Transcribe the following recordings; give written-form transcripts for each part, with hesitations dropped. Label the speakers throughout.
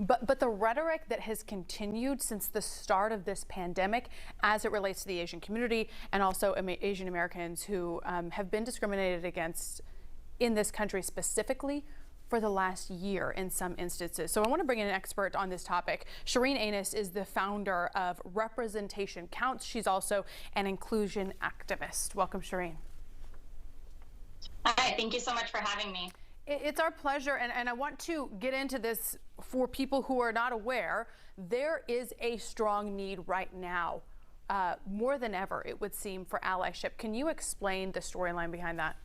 Speaker 1: But the rhetoric that has continued since the start of this pandemic as it relates to the Asian community and also Asian Americans who have been discriminated against in this country specifically for the last year in some instances. So I want to bring in an expert on this topic. Shireen Anis is the founder of Representation Counts. She's also an inclusion activist. Welcome, Shireen.
Speaker 2: Hi, thank you so much for having me.
Speaker 1: It's our pleasure, and I want to get into this for people who are not aware. There is a strong need right now, more than ever, it would seem, for allyship. Can you explain the storyline behind that?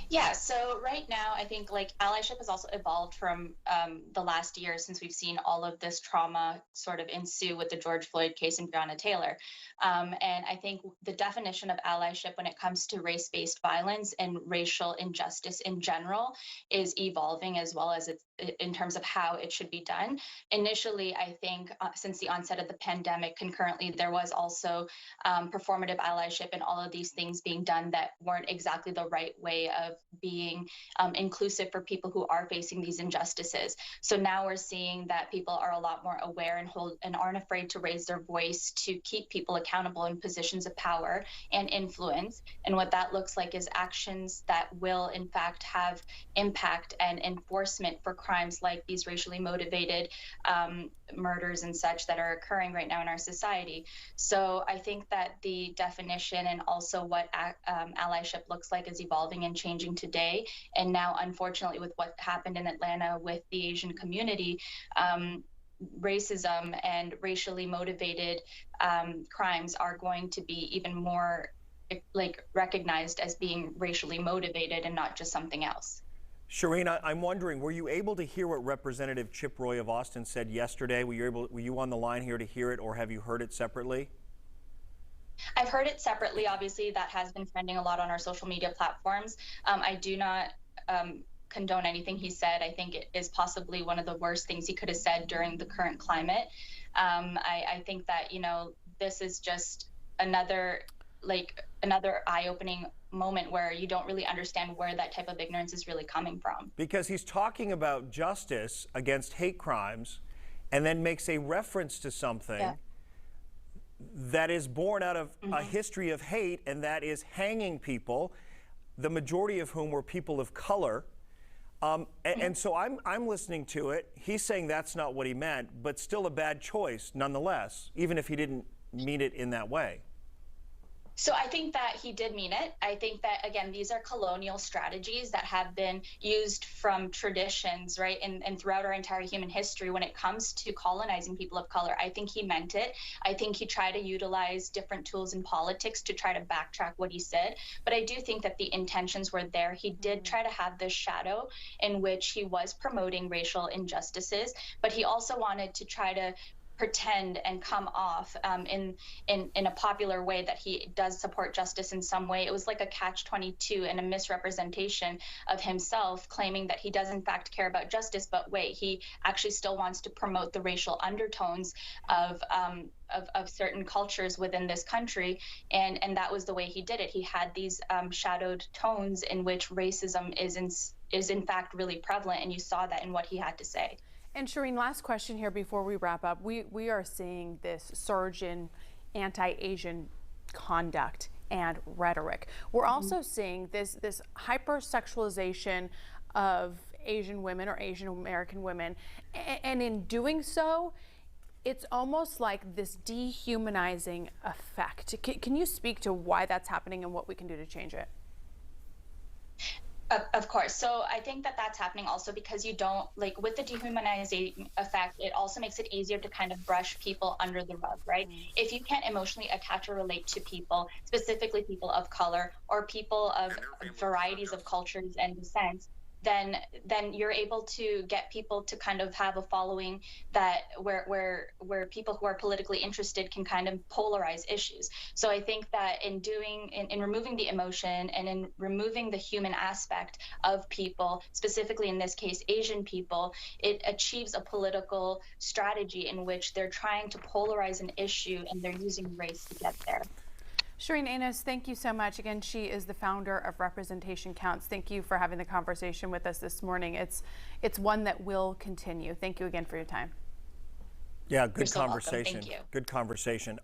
Speaker 2: Yeah, so right now, I think allyship has also evolved from the last year since we've seen all of this trauma sort of ensue with the George Floyd case and Breonna Taylor. And I think the definition of allyship when it comes to race-based violence and racial injustice in general is evolving, as well as in terms of how it should be done. Initially, I think since the onset of the pandemic, concurrently, there was also performative allyship and all of these things being done that weren't exactly the right way of being inclusive for people who are facing these injustices. So now we're seeing that people are a lot more aware and aren't afraid to raise their voice to keep people accountable in positions of power and influence. And what that looks like is actions that will in fact have impact and enforcement for crimes like these racially motivated murders and such that are occurring right now in our society. So I think that the definition and also what allyship looks like is evolving and changing today. And now, unfortunately, with what happened in Atlanta with the Asian community, racism and racially motivated crimes are going to be even more recognized as being racially motivated and not just something else.
Speaker 3: Shireen, I'm wondering, were you able to hear what Representative Chip Roy of Austin said yesterday? Were you on the line here to hear it, or have you heard it separately?
Speaker 2: I've heard it separately. Obviously, that has been trending a lot on our social media platforms. I do not condone anything he said. I think it is possibly one of the worst things he could have said during the current climate. I think that, this is just another eye-opening moment where you don't really understand where that type of ignorance is really coming from.
Speaker 3: Because he's talking about justice against hate crimes and then makes a reference to something that is born out of a history of hate, and that is hanging people, the majority of whom were people of color. And so I'm listening to it. He's saying that's not what he meant, but still a bad choice nonetheless, even if he didn't mean it in that way.
Speaker 2: So I think that he did mean it. I think that, again, these are colonial strategies that have been used from traditions, right, and throughout our entire human history when it comes to colonizing people of color. I think he meant it. I think he tried to utilize different tools in politics to try to backtrack what he said. But I do think that the intentions were there. He did try to have this shadow in which he was promoting racial injustices, but he also wanted to try to pretend and come off in a popular way that he does support justice in some way. It was like a catch-22 and a misrepresentation of himself, claiming that he does in fact care about justice, but wait, he actually still wants to promote the racial undertones of certain cultures within this country, and that was the way he did it. He had these shadowed tones in which racism is in fact really prevalent, and you saw that in what he had to say.
Speaker 1: And Shireen, last question here before we wrap up. We are seeing this surge in anti-Asian conduct and rhetoric. We're also seeing this hypersexualization of Asian women or Asian American women. And in doing so, it's almost like this dehumanizing effect. Can you speak to why that's happening and what we can do to change it?
Speaker 2: Of course. So I think that that's happening also because you don't, with the dehumanizing effect, it also makes it easier to kind of brush people under the rug, right? If you can't emotionally attach or relate to people, specifically people of color or people of varieties of cultures and descents, then you're able to get people to kind of have a following that where people who are politically interested can kind of polarize issues. So I think that in removing the emotion and in removing the human aspect of people, specifically in this case Asian people, it achieves a political strategy in which they're trying to polarize an issue and they're using race to get there.
Speaker 1: Shireen Anis, thank you so much. Again, she is the founder of Representation Counts. Thank you for having the conversation with us this morning. It's one that will continue. Thank you again for your time.
Speaker 3: Yeah, good
Speaker 2: You're so welcome.
Speaker 3: conversation.
Speaker 2: Thank you.
Speaker 3: Good conversation.